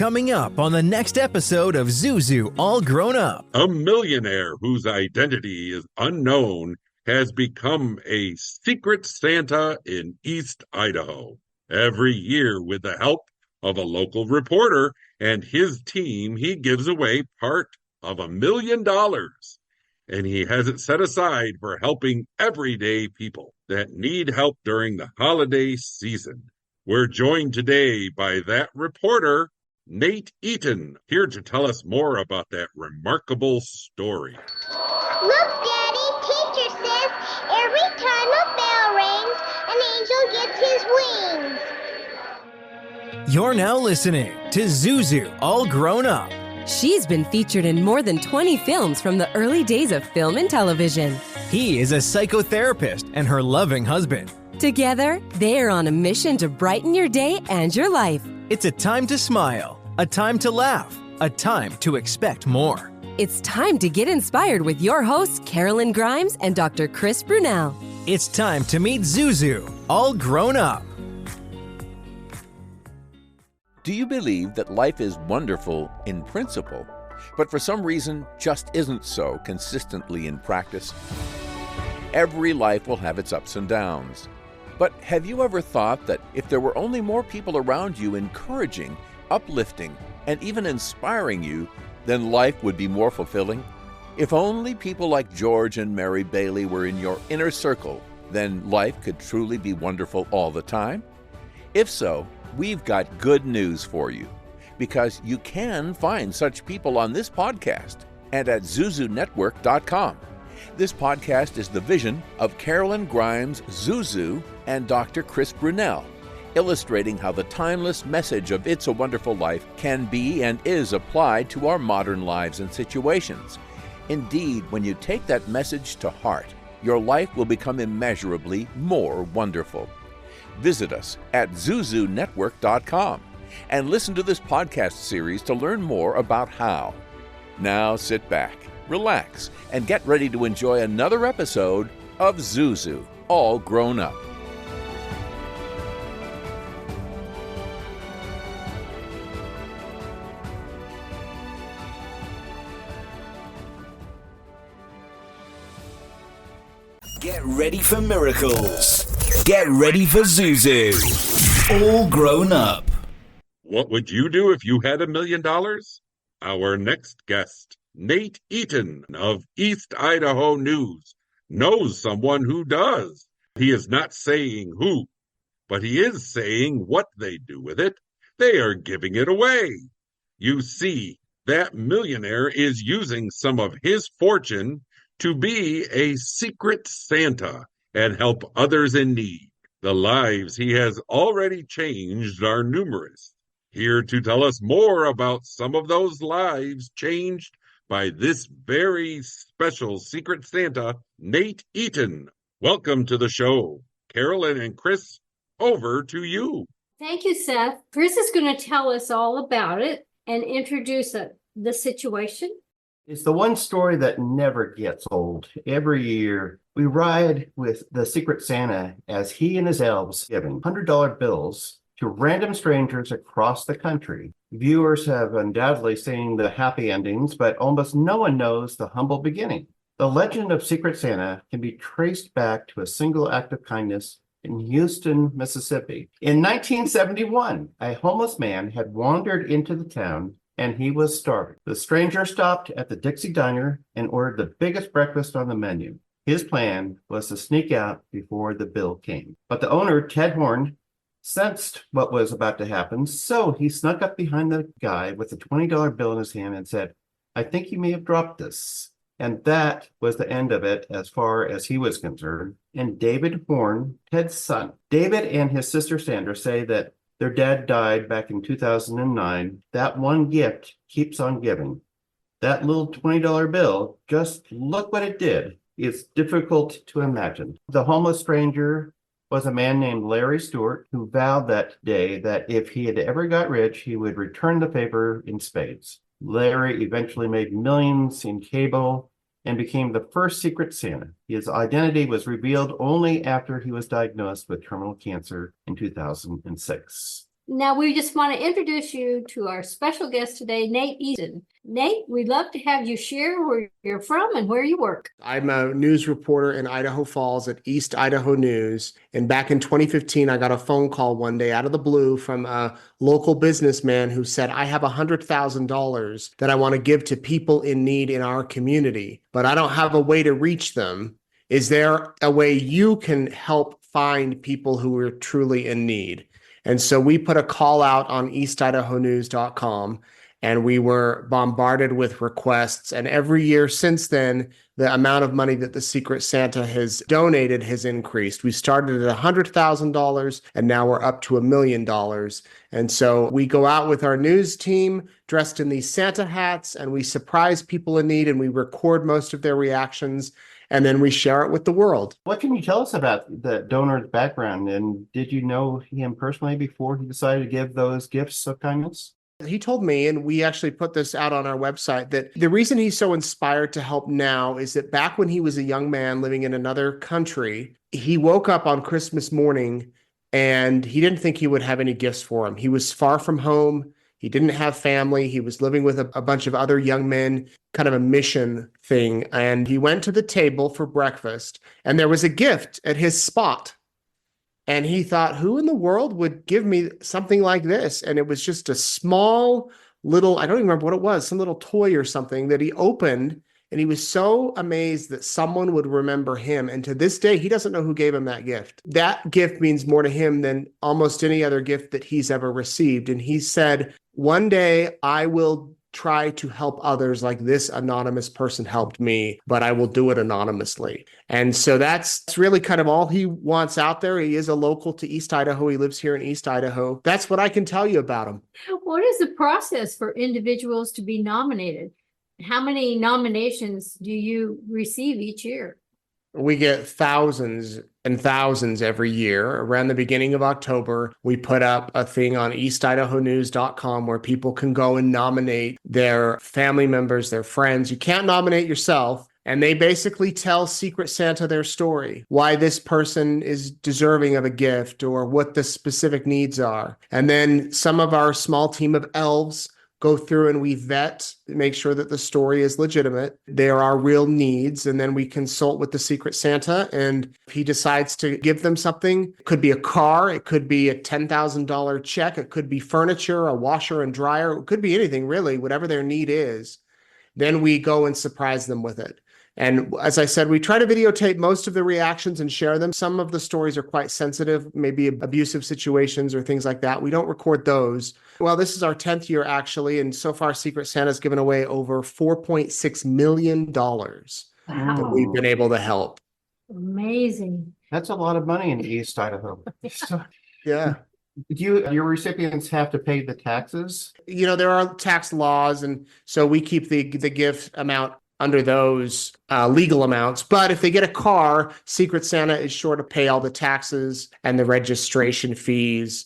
Coming up on the next episode of Zuzu All Grown Up. A millionaire whose identity is unknown has become a secret Santa in East Idaho. Every year, with the help of a local reporter and his team, he gives away part of $1 million. And he has it set aside for helping everyday people that need help during the holiday season. We're joined today by that reporter, Nate Eaton, here to tell us more about that remarkable story. Look, Daddy, teacher says every time a bell rings, an angel gets his wings. You're now listening to Zuzu All Grown Up. She's been featured in more than 20 films from the early days of film and television. He is a psychotherapist and her loving husband. Together, they are on a mission to brighten your day and your life. It's a time to smile, a time to laugh, a time to expect more. It's time to get inspired with your hosts, Karolyn Grimes and Dr. Chris Brunell. It's time to meet Zuzu, all grown up. Do you believe that life is wonderful in principle, but for some reason just isn't so consistently in practice? Every life will have its ups and downs. But have you ever thought that if there were only more people around you encouraging, uplifting, and even inspiring you, then life would be more fulfilling? If only people like George and Mary Bailey were in your inner circle, then life could truly be wonderful all the time? If so, we've got good news for you, because you can find such people on this podcast and at zuzunetwork.com. This podcast is the vision of Karolyn Grimes, Zuzu, and Dr. Chris Brunell, illustrating how the timeless message of It's a Wonderful Life can be and is applied to our modern lives and situations. Indeed, when you take that message to heart, your life will become immeasurably more wonderful. Visit us at zuzunetwork.com and listen to this podcast series to learn more about how. Now sit back, relax, and get ready to enjoy another episode of Zuzu, All Grown Up. Get ready for miracles. Get ready for Zuzu. All grown up. What would you do if you had $1 million? Our next guest, Nate Eaton of East Idaho News, knows someone who does. He is not saying who, but he is saying what they do with it. They are giving it away. You see, that millionaire is using some of his fortune to be a secret Santa and help others in need. The lives he has already changed are numerous. Here to tell us more about some of those lives changed by this very special secret Santa, Nate Eaton. Welcome to the show. Karolyn and Chris, over to you. Thank you, Seth. Chris is going to tell us all about it and introduce the situation. It's the one story that never gets old. Every year, we ride with the Secret Santa as he and his elves giving $100 bills to random strangers across the country. Viewers have undoubtedly seen the happy endings, but almost no one knows the humble beginning. The legend of Secret Santa can be traced back to a single act of kindness in Houston, Mississippi. In 1971, a homeless man had wandered into the town and he was starving. The stranger stopped at the Dixie Diner and ordered the biggest breakfast on the menu. His plan was to sneak out before the bill came. But the owner, Ted Horn, sensed what was about to happen, so he snuck up behind the guy with a $20 bill in his hand and said, "I think you may have dropped this." And that was the end of it as far as he was concerned. And David Horn, Ted's son, David and his sister Sandra say that their dad died back in 2009. That one gift keeps on giving. That little $20 bill, just look what it did. It's difficult to imagine. The homeless stranger was a man named Larry Stewart who vowed that day that if he had ever got rich, he would return the favor in spades. Larry eventually made millions in cable and became the first Secret Santa. His identity was revealed only after he was diagnosed with terminal cancer in 2006. Now, we just want to introduce you to our special guest today, Nate Eaton. Nate, we'd love to have you share where you're from and where you work. I'm a news reporter in Idaho Falls at East Idaho News. And back in 2015, I got a phone call one day out of the blue from a local businessman who said, I have $100,000 that I want to give to people in need in our community, but I don't have a way to reach them. Is there a way you can help find people who are truly in need? And so we put a call out on eastidahonews.com, and we were bombarded with requests. And every year since then, the amount of money that the Secret Santa has donated has increased. We started at $100,000, and now we're up to $1 million. And so we go out with our news team dressed in these Santa hats, and we surprise people in need, and we record most of their reactions. And then we share it with the world. What can you tell us about the donor's background? And did you know him personally before he decided to give those gifts of kindness? He told me, and we actually put this out on our website, that the reason he's so inspired to help now is that back when he was a young man living in another country, he woke up on Christmas morning and he didn't think he would have any gifts for him. He was far from home. He didn't have family. He was living with a bunch of other young men, kind of a mission thing. And he went to the table for breakfast, and there was a gift at his spot. And he thought, who in the world would give me something like this? And it was just a small little, I don't even remember what it was, some little toy or something that he opened. And he was so amazed that someone would remember him. And to this day, he doesn't know who gave him that gift. That gift means more to him than almost any other gift that he's ever received. And he said, one day I will try to help others like this anonymous person helped me, but I will do it anonymously. And so that's really kind of all he wants out there. He is a local to East Idaho. He lives here in East Idaho. That's what I can tell you about him. What is the process for individuals to be nominated? How many nominations do you receive each year? We get thousands and thousands every year. Around the beginning of October, we put up a thing on eastidahonews.com where people can go and nominate their family members, their friends. You can't nominate yourself. And they basically tell Secret Santa their story, why this person is deserving of a gift or what the specific needs are. And then some of our small team of elves go through and we vet, make sure that the story is legitimate. There are real needs. And then we consult with the Secret Santa. And if he decides to give them something, it could be a car, it could be a $10,000 check, it could be furniture, a washer and dryer, it could be anything really, whatever their need is. Then we go and surprise them with it. And as I said, we try to videotape most of the reactions and share them. Some of the stories are quite sensitive, maybe abusive situations or things like that. We don't record those. Well, this is our 10th year, actually. And so far, Secret Santa's given away over $4.6 million that we've been able to help. Amazing. That's a lot of money in East Idaho. Yeah. Do your recipients have to pay the taxes? You know, there are tax laws, and so we keep the gift amount under those legal amounts. But if they get a car, Secret Santa is sure to pay all the taxes and the registration fees,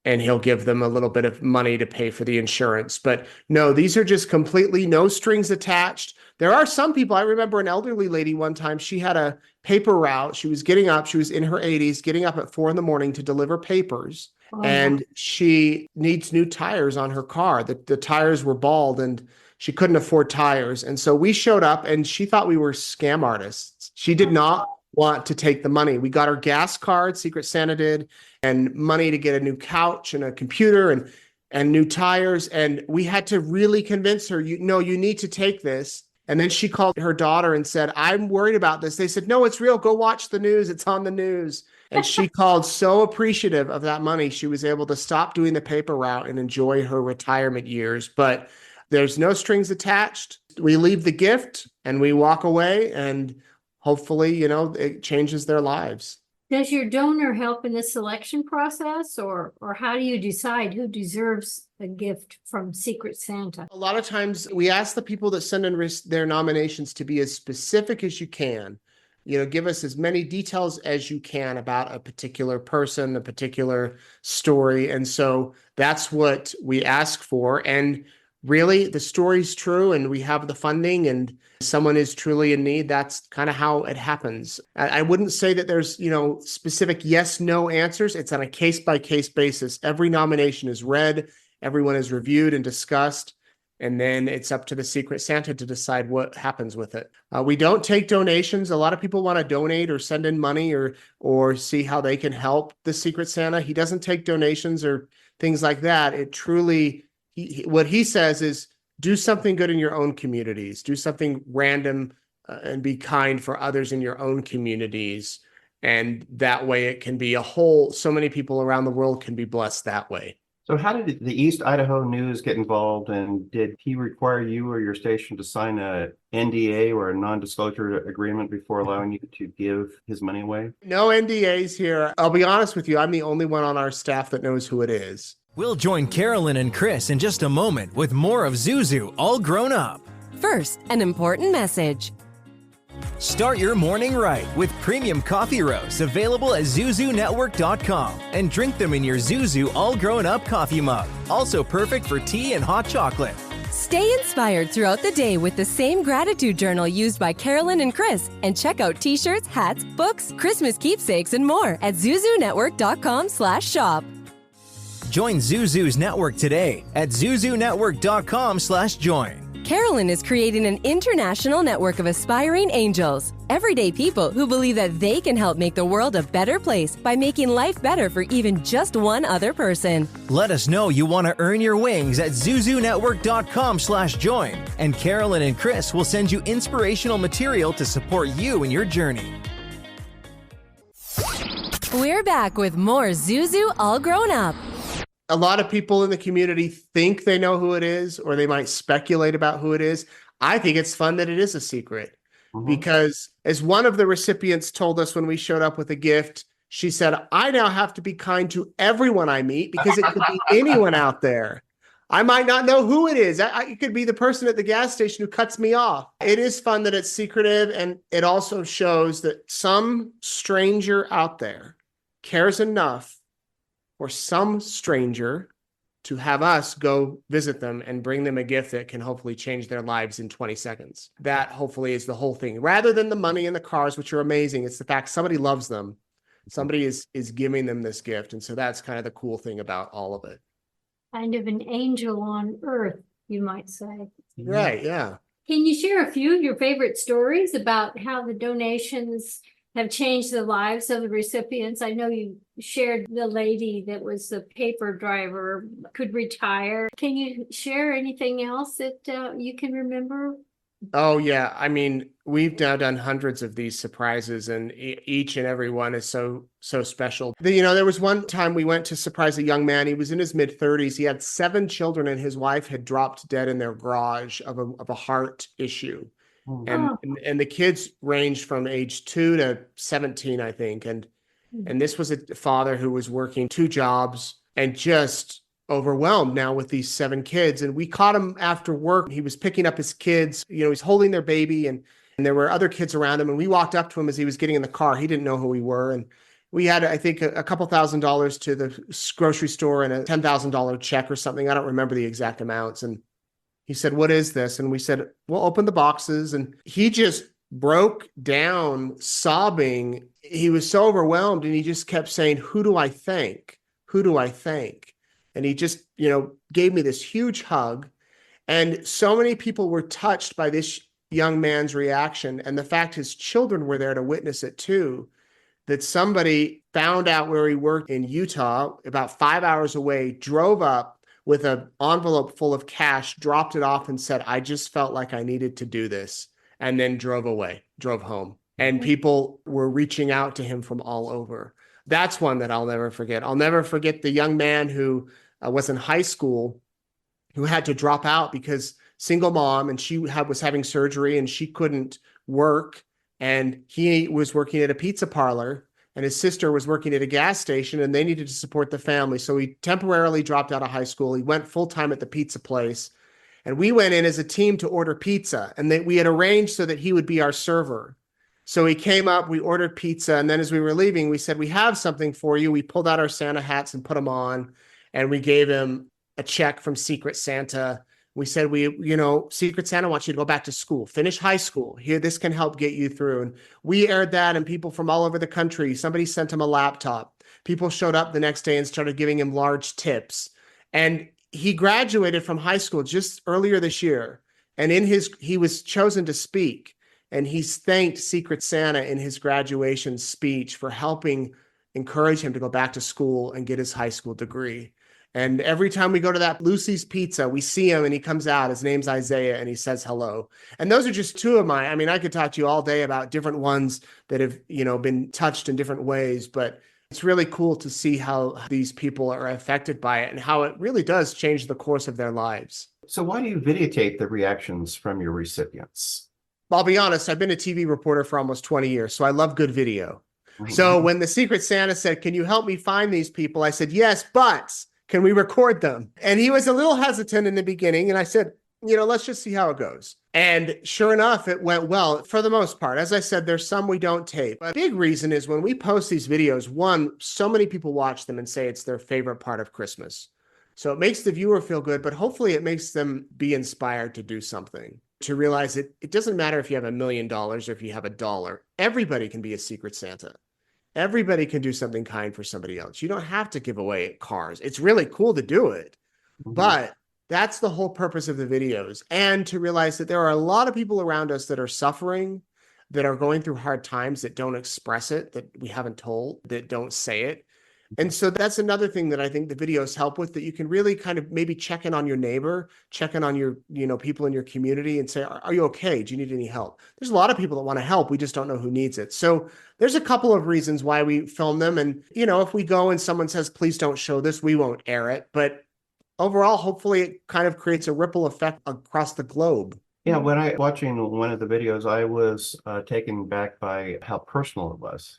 and he'll give them a little bit of money to pay for the insurance. But no, these are just completely no strings attached. There are some people, I remember an elderly lady one time, she had a paper route. She was getting up, she was in her 80s, getting up at 4 a.m. to deliver papers. Oh. And she needs new tires on her car. The tires were bald and she couldn't afford tires. And so we showed up and she thought we were scam artists. She did not want to take the money. We got her gas card, Secret Santa did, and money to get a new couch and a computer and new tires. And we had to really convince her, you need to take this. And then she called her daughter and said, I'm worried about this. They said, no, it's real. Go watch the news. It's on the news. And she called so appreciative of that money. She was able to stop doing the paper route and enjoy her retirement years. But there's no strings attached. We leave the gift and we walk away, and hopefully, it changes their lives. Does your donor help in the selection process, or how do you decide who deserves a gift from Secret Santa? A lot of times we ask the people that send in their nominations to be as specific as you can. Give us as many details as you can about a particular person, a particular story. And so that's what we ask for. And really the story's true and we have the funding and someone is truly in need, that's kind of how it happens. I wouldn't say that there's, specific yes, no answers. It's on a case-by-case basis. Every nomination is read, everyone is reviewed and discussed, and then it's up to the Secret Santa to decide what happens with it. We don't take donations. A lot of people want to donate or send in money or see how they can help the Secret Santa. He doesn't take donations or things like that. It truly, what he says is, do something good in your own communities. Do something random and be kind for others in your own communities. And that way it can be so many people around the world can be blessed that way. So how did the East Idaho News get involved, and did he require you or your station to sign a NDA or a non-disclosure agreement before allowing you to give his money away? No NDAs here. I'll be honest with you, I'm the only one on our staff that knows who it is. We'll join Karolyn and Chris in just a moment with more of Zuzu All Grown Up. First, an important message. Start your morning right with premium coffee roasts available at ZuzuNetwork.com and drink them in your Zuzu All Grown Up coffee mug. Also perfect for tea and hot chocolate. Stay inspired throughout the day with the same gratitude journal used by Karolyn and Chris, and check out t-shirts, hats, books, Christmas keepsakes, and more at ZuzuNetwork.com/shop. Join Zuzu's network today at ZuzuNetwork.com/join. Karolyn is creating an international network of aspiring angels, everyday people who believe that they can help make the world a better place by making life better for even just one other person. Let us know you want to earn your wings at ZuzuNetwork.com/join, and Karolyn and Chris will send you inspirational material to support you in your journey. We're back with more Zuzu All Grown Up. A lot of people in the community think they know who it is, or they might speculate about who it is. I think it's fun that it is a secret because, as one of the recipients told us when we showed up with a gift, she said, I now have to be kind to everyone I meet because it could be anyone out there. I might not know who it is. It could be the person at the gas station who cuts me off. It is fun that it's secretive, and it also shows that some stranger out there cares enough for some stranger to have us go visit them and bring them a gift that can hopefully change their lives in 20 seconds. That hopefully is the whole thing. Rather than the money and the cars, which are amazing, it's the fact somebody loves them. Somebody is giving them this gift. And so that's kind of the cool thing about all of it. Kind of an angel on earth, you might say. Right, yeah. Can you share a few of your favorite stories about how the donations have changed the lives of the recipients? I know you shared the lady that was the paper driver could retire. Can you share anything else that you can remember? Oh, yeah. I mean, we've now done hundreds of these surprises, and each and every one is so special. There was one time we went to surprise a young man. He was in his mid-30s. He had 7 children, and his wife had dropped dead in their garage of a heart issue. And the kids ranged from age 2 to 17, I think. And this was a father who was working 2 jobs and just overwhelmed now with these 7 kids. And we caught him after work. He was picking up his kids. He's holding their baby, and there were other kids around him. And we walked up to him as he was getting in the car. He didn't know who we were. And we had, I think, a couple $1,000s to the grocery store and a $10,000 check or something. I don't remember the exact amounts. And he said, what is this? And we said, well, open the boxes. And he just broke down sobbing. He was so overwhelmed, and he just kept saying, who do I thank? Who do I thank? And he just, gave me this huge hug. And so many people were touched by this young man's reaction. And the fact his children were there to witness it too, that somebody found out where he worked in Utah, about 5 hours away, drove up with an envelope full of cash, dropped it off and said, I just felt like I needed to do this, and then drove home. And people were reaching out to him from all over. That's one that I'll never forget. I'll never forget the young man who was in high school who had to drop out because single mom, and she was having surgery and she couldn't work. And he was working at a pizza parlor, and his sister was working at a gas station, and they needed to support the family. So he temporarily dropped out of high school. He went full-time at the pizza place. And we went in as a team to order pizza. And we had arranged so that he would be our server. So he came up, we ordered pizza. And then as we were leaving, we said, we have something for you. We pulled out our Santa hats and put them on. And we gave him a check from Secret Santa We said, Secret Santa wants you to go back to school, finish high school. Here, this can help get you through. And we aired that, and people from all over the country, somebody sent him a laptop. People showed up the next day and started giving him large tips. And he graduated from high school just earlier this year. And he was chosen to speak. And he's thanked Secret Santa in his graduation speech for helping encourage him to go back to school and get his high school degree. And every time we go to that Lucy's Pizza, we see him and he comes out. His name's Isaiah and he says hello. And those are just two of mine. I mean, I could talk to you all day about different ones that have, been touched in different ways, but it's really cool to see how these people are affected by it and how it really does change the course of their lives. So why do you videotape the reactions from your recipients? I'll be honest, I've been a TV reporter for almost 20 years, so I love good video. So when the Secret Santa said, "Can you help me find these people?" I said, "Yes, but can we record them?" And he was a little hesitant in the beginning. And I said, let's just see how it goes. And sure enough, it went well for the most part. As I said, there's some we don't tape. A big reason is when we post these videos, one, so many people watch them and say it's their favorite part of Christmas. So it makes the viewer feel good, but hopefully it makes them be inspired to do something, to realize that it doesn't matter if you have $1 million or if you have $1. Everybody can be a Secret Santa. Everybody can do something kind for somebody else. You don't have to give away cars. It's really cool to do it, but that's the whole purpose of the videos. And to realize that there are a lot of people around us that are suffering, that are going through hard times, that don't express it, that we haven't told, that don't say it. And so that's another thing that I think the videos help with, that you can really kind of maybe check in on your neighbor, check in on your, people in your community and say, are you okay? Do you need any help? There's a lot of people that want to help. We just don't know who needs it. So there's a couple of reasons why we film them. And, if we go and someone says, please don't show this, we won't air it. But overall, hopefully it kind of creates a ripple effect across the globe. Yeah, when I watching one of the videos, I was taken back by how personal it was.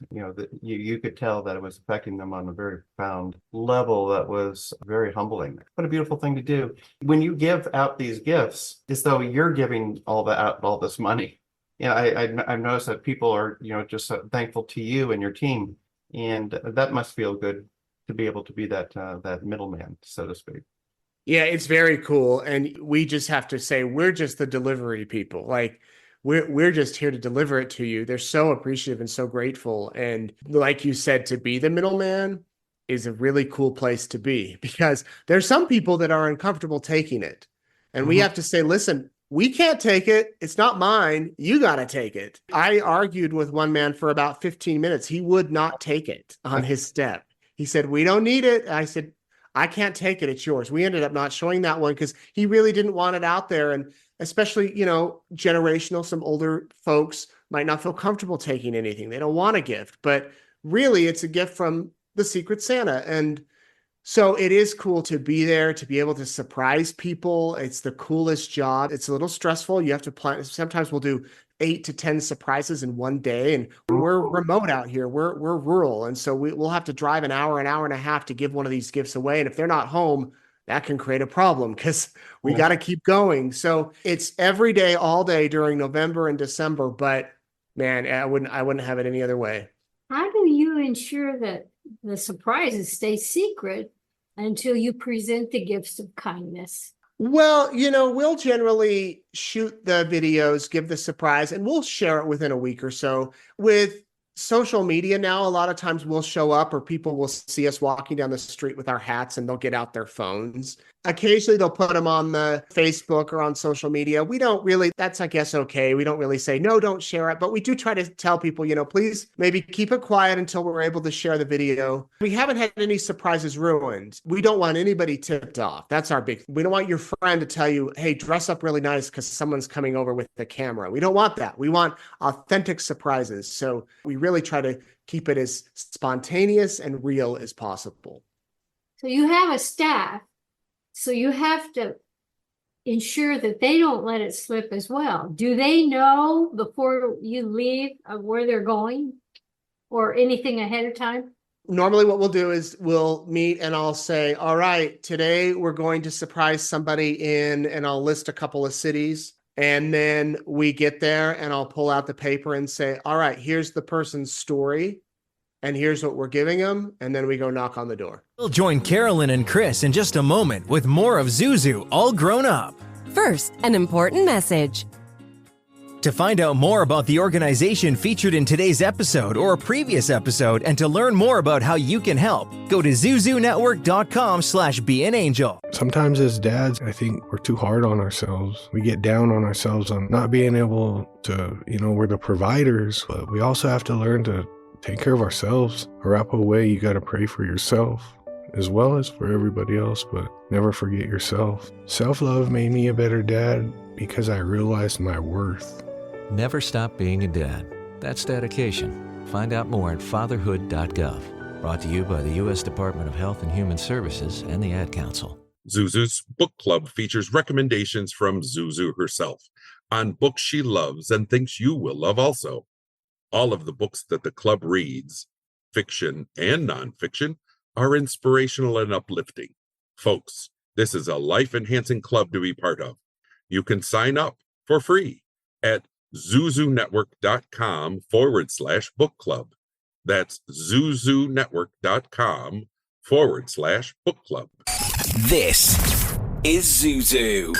You could tell that it was affecting them on a very profound level that was very humbling. What a beautiful thing to do. When you give out these gifts, it's though you're giving all this money. I've noticed that people are, just so thankful to you and your team, and that must feel good to be able to be that middleman, so to speak. Yeah, it's very cool. And we just have to say, we're just the delivery people. Like we're just here to deliver it to you. They're so appreciative and so grateful. And like you said, to be the middleman is a really cool place to be, because there's some people that are uncomfortable taking it. And we have to say, listen, we can't take it. It's not mine. You got to take it. I argued with one man for about 15 minutes. He would not take it on his step. He said, we don't need it. I said, I can't take it. It's yours. We ended up not showing that one because he really didn't want it out there. And especially, generational, some older folks might not feel comfortable taking anything. They don't want a gift, but really it's a gift from the Secret Santa. And so it is cool to be there, to be able to surprise people. It's the coolest job. It's a little stressful. You have to plan. Sometimes we'll do 8 to 10 surprises in one day, and we're remote out here. We're rural. And so we'll have to drive an hour and a half to give one of these gifts away. And if they're not home, that can create a problem because we got to keep going. So it's every day, all day during November and December. But man, I wouldn't have it any other way. How do you ensure that the surprises stay secret until you present the gifts of kindness? Well, we'll generally shoot the videos, give the surprise, and we'll share it within a week or so. With social media now, a lot of times we'll show up or people will see us walking down the street with our hats and they'll get out their phones. Occasionally they'll put them on the Facebook or on social media. We don't really, that's, I guess, okay. We don't really say, no, don't share it. But we do try to tell people, please maybe keep it quiet until we're able to share the video. We haven't had any surprises ruined. We don't want anybody tipped off. That's our big, we don't want your friend to tell you, hey, dress up really nice because someone's coming over with the camera. We don't want that. We want authentic surprises. So we really try to keep it as spontaneous and real as possible. So you have a staff. So you have to ensure that they don't let it slip as well. Do they know before you leave where they're going or anything ahead of time? Normally what we'll do is we'll meet and I'll say, all right, today we're going to surprise somebody and I'll list a couple of cities. And then we get there and I'll pull out the paper and say, all right, here's the person's story. And here's what we're giving them. And then we go knock on the door. We'll join Karolyn and Chris in just a moment with more of Zuzu All Grown Up. First, an important message. To find out more about the organization featured in today's episode or a previous episode and to learn more about how you can help, go to zuzunetwork.com/beanangel. Sometimes as dads, I think we're too hard on ourselves. We get down on ourselves on not being able to, we're the providers, but we also have to learn to take care of ourselves. A wrap away, you got to pray for yourself as well as for everybody else, but never forget yourself. Self-love made me a better dad because I realized my worth. Never stop being a dad. That's dedication. Find out more at fatherhood.gov. Brought to you by the U.S. Department of Health and Human Services and the Ad Council. Zuzu's book club features recommendations from Zuzu herself on books she loves and thinks you will love also. All of the books that the club reads, fiction and nonfiction, are inspirational and uplifting. Folks, this is a life-enhancing club to be part of. You can sign up for free at zuzunetwork.com/book club. That's zuzunetwork.com/book club. This is Zuzu,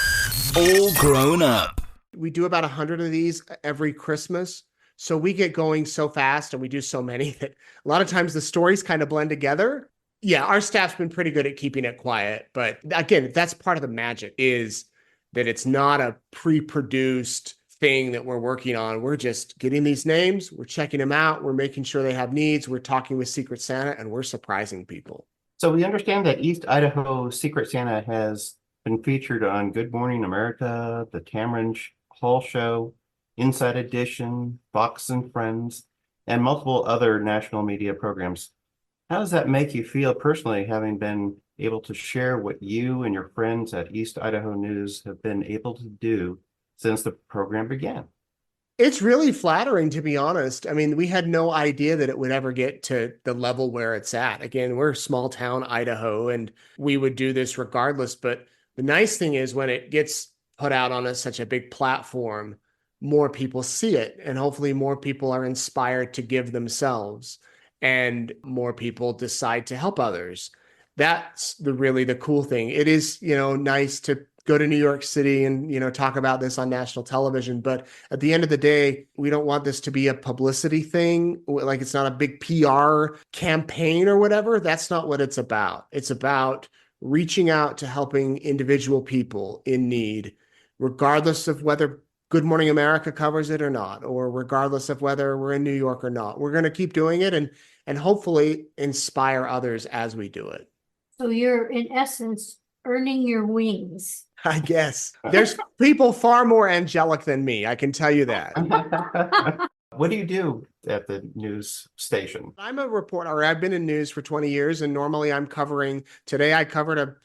all grown up. We do about 100 of these every Christmas. So we get going so fast and we do so many that a lot of times the stories kind of blend together. Yeah, our staff's been pretty good at keeping it quiet. But again, that's part of the magic, is that it's not a pre-produced thing that we're working on. We're just getting these names, we're checking them out, we're making sure they have needs, we're talking with Secret Santa, and we're surprising people. So we understand that East Idaho Secret Santa has been featured on Good Morning America, the Tamron Hall Show, Inside Edition, Fox and Friends, and multiple other national media programs. How does that make you feel personally, having been able to share what you and your friends at East Idaho News have been able to do since the program began? It's really flattering, to be honest. I mean, we had no idea that it would ever get to the level where it's at. Again, we're small town Idaho, and we would do this regardless. But the nice thing is when it gets put out on such a big platform, more people see it, and hopefully more people are inspired to give themselves, and more people decide to help others. That's really the cool thing. It is, nice to go to New York City and, talk about this on national television. But at the end of the day, we don't want this to be a publicity thing. Like, it's not a big PR campaign or whatever. That's not what it's about. It's about reaching out to helping individual people in need, regardless of whether Good Morning America covers it or not, or regardless of whether we're in New York or not. We're going to keep doing it and hopefully inspire others as we do it. So you're, in essence, earning your wings. I guess. There's people far more angelic than me, I can tell you that. What do you do at the news station? I'm a reporter. I've been in news for 20 years, and normally I'm covering, today I covered a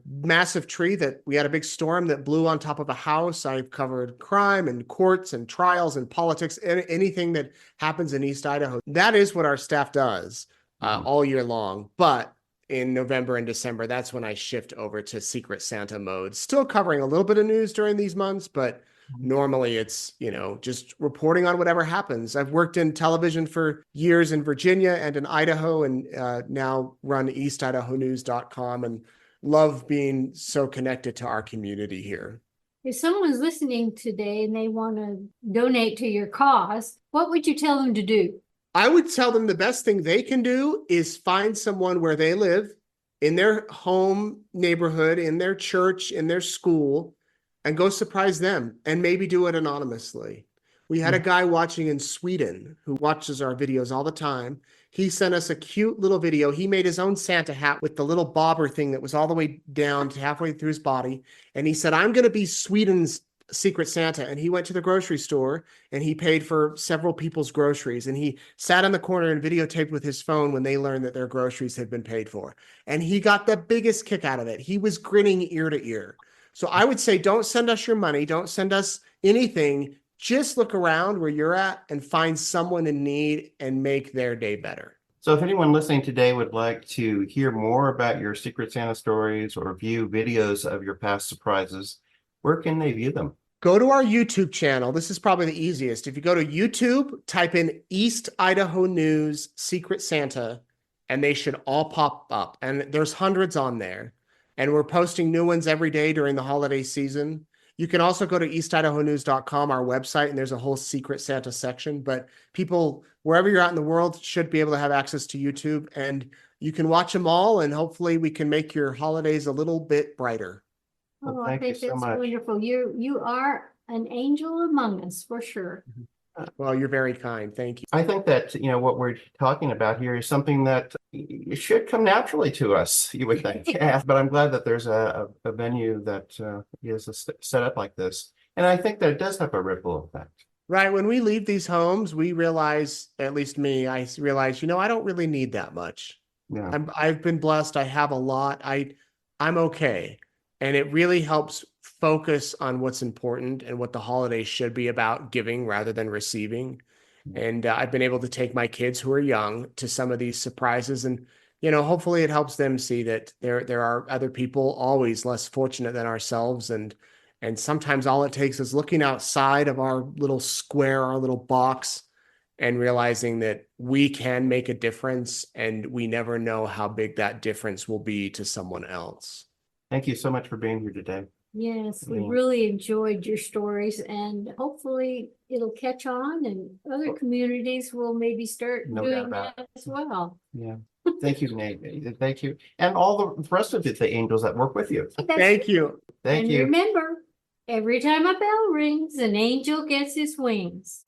massive tree that we had a big storm that blew on top of a house. I've covered crime and courts and trials and politics, anything that happens in East Idaho. That is what our staff does all year long. But in November and December, that's when I shift over to Secret Santa mode. Still covering a little bit of news during these months, but normally it's, just reporting on whatever happens. I've worked in television for years in Virginia and in Idaho, and now run eastidahonews.com and love being so connected to our community here. If someone's listening today and they want to donate to your cause, what would you tell them to do? I would tell them the best thing they can do is find someone where they live, in their home neighborhood, in their church, in their school, and go surprise them, and maybe do it anonymously. We had a guy watching in Sweden who watches our videos all the time. He sent us a cute little video. He made his own Santa hat with the little bobber thing that was all the way down to halfway through his body. And he said, I'm going to be Sweden's Secret Santa. And he went to the grocery store and he paid for several people's groceries. And he sat in the corner and videotaped with his phone when they learned that their groceries had been paid for. And he got the biggest kick out of it. He was grinning ear to ear. So I would say, don't send us your money. Don't send us anything. Just look around where you're at and find someone in need and make their day better. So if anyone listening today would like to hear more about your Secret Santa stories or view videos of your past surprises, where can they view them? Go to our YouTube channel. This is probably the easiest. If you go to YouTube, type in East Idaho News Secret Santa, and they should all pop up. And there's hundreds on there. And we're posting new ones every day during the holiday season. You can also go to eastidahonews.com, our website, and there's a whole Secret Santa section. But people, wherever you're at in the world, should be able to have access to YouTube, and you can watch them all, and hopefully we can make your holidays a little bit brighter. Oh, I think that's wonderful. You are an angel among us, for sure. Well, you're very kind. Thank you. I think that, what we're talking about here is something that should come naturally to us, you would think. Yeah. But I'm glad that there's a venue that is set up like this. And I think that it does have a ripple effect. Right. When we leave these homes, we realize, at least me, I realize, I don't really need that much. Yeah. I've been blessed. I have a lot. I'm okay. And it really helps focus on what's important and what the holidays should be about, giving rather than receiving. And I've been able to take my kids who are young to some of these surprises. And, hopefully it helps them see that there are other people always less fortunate than ourselves. And sometimes all it takes is looking outside of our little square, our little box, and realizing that we can make a difference, and we never know how big that difference will be to someone else. Thank you so much for being here today. Yes, we really enjoyed your stories, and hopefully it'll catch on, and other communities will maybe start doing that as well. Yeah. Thank you, Nate. Thank you. And all the rest of the angels that work with you. Thank you. Thank you. And remember, every time a bell rings, an angel gets his wings.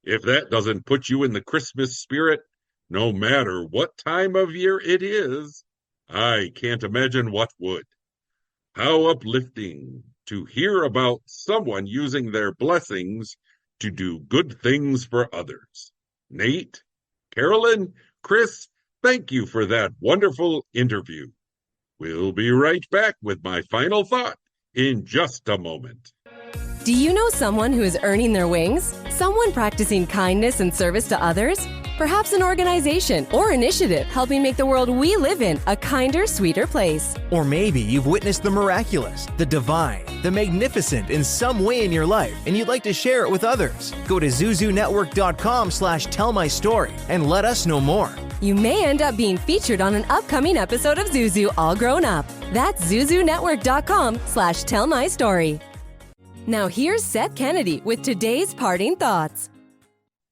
If that doesn't put you in the Christmas spirit, no matter what time of year it is, I can't imagine what would. How uplifting to hear about someone using their blessings to do good things for others. Nate, Karolyn, Chris, thank you for that wonderful interview. We'll be right back with my final thought in just a moment. Do you know someone who is earning their wings? Someone practicing kindness and service to others? Perhaps an organization or initiative helping make the world we live in a kinder, sweeter place. Or maybe you've witnessed the miraculous, the divine, the magnificent in some way in your life, and you'd like to share it with others. Go to zuzunetwork.com/tellmystory and let us know more. You may end up being featured on an upcoming episode of Zuzu All Grown Up. That's zuzunetwork.com/tellmystory. Now here's Seth Kennedy with today's parting thoughts.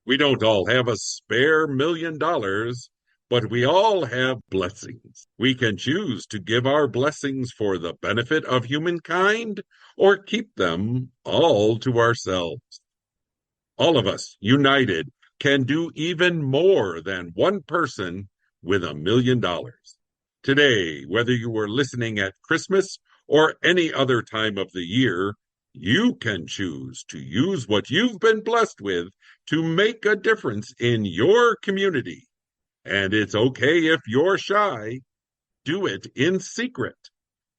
We don't all have a spare $1 million, but we all have blessings. We can choose to give our blessings for the benefit of humankind or keep them all to ourselves. All of us, united, can do even more than one person with $1 million. Today, whether you were listening at Christmas or any other time of the year, you can choose to use what you've been blessed with to make a difference in your community. And it's okay if you're shy. Do it in secret.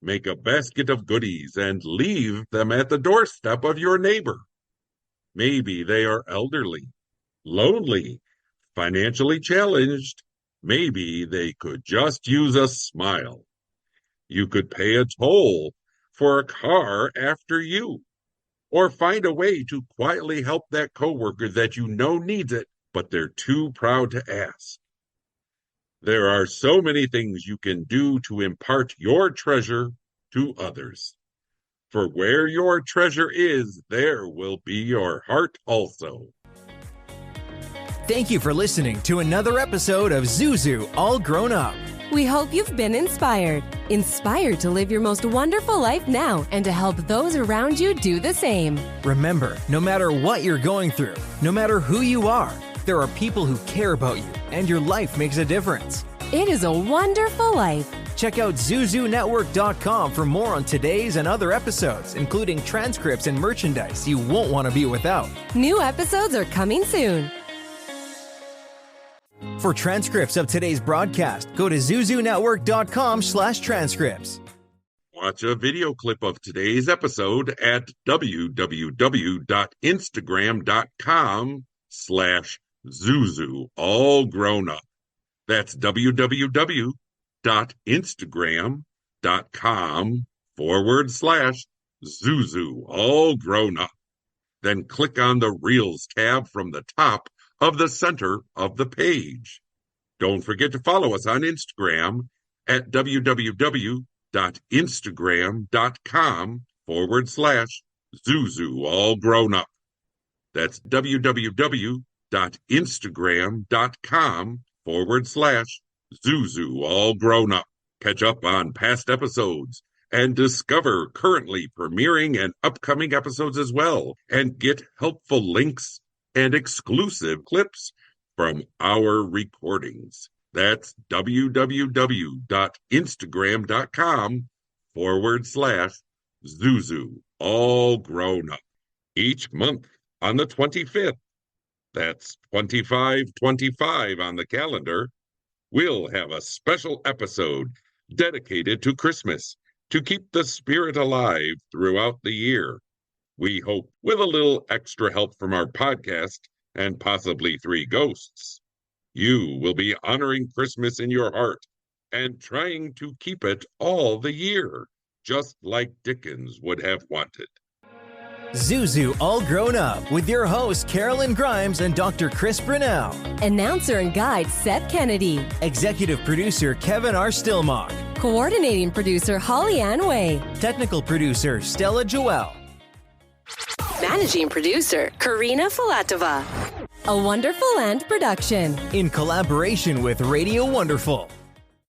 Make a basket of goodies and leave them at the doorstep of your neighbor. Maybe they are elderly, lonely, financially challenged. Maybe they could just use a smile. You could pay a toll for a car after you, or find a way to quietly help that coworker that you know needs it, but they're too proud to ask. There are so many things you can do to impart your treasure to others. For where your treasure is, there will be your heart also. Thank you for listening to another episode of Zuzu All Grown Up. We hope you've been inspired to live your most wonderful life now and to help those around you do the same. Remember, no matter what you're going through, no matter who you are, there are people who care about you, and your life makes a difference. It is a wonderful life. Check out zuzunetwork.com for more on today's and other episodes, including transcripts and merchandise you won't want to be without. New episodes are coming soon. For transcripts of today's broadcast, go to zuzunetwork.com/transcripts. Watch a video clip of today's episode at www.instagram.com/Zuzu all grown up. That's www.instagram.com/Zuzu all grown up. Then click on the Reels tab from the top of the center of the page. Don't forget to follow us on Instagram at www.instagram.com www.instagram.com/Zuzu all grown up. That's www.instagram.com/Zuzu all grown up. Catch up on past episodes and discover currently premiering and upcoming episodes as well, and get helpful links and exclusive clips from our recordings. That's www.instagram.com/Zuzu all grown up. Each month on the 25th, that's 25/25 on the calendar, we'll have a special episode dedicated to Christmas to keep the spirit alive throughout the year. We hope with a little extra help from our podcast and possibly 3 ghosts, you will be honoring Christmas in your heart and trying to keep it all the year, just like Dickens would have wanted. Zuzu All Grown Up with your hosts Karolyn Grimes and Dr. Chris Brunell. Announcer and guide Seth Kennedy. Executive producer Kevin R. Stillmock. Coordinating producer Holly Ann Way. Technical producer Stella Joelle. Managing producer Karina Filatova. A Wonderful Land production. In collaboration with Radio Wonderful.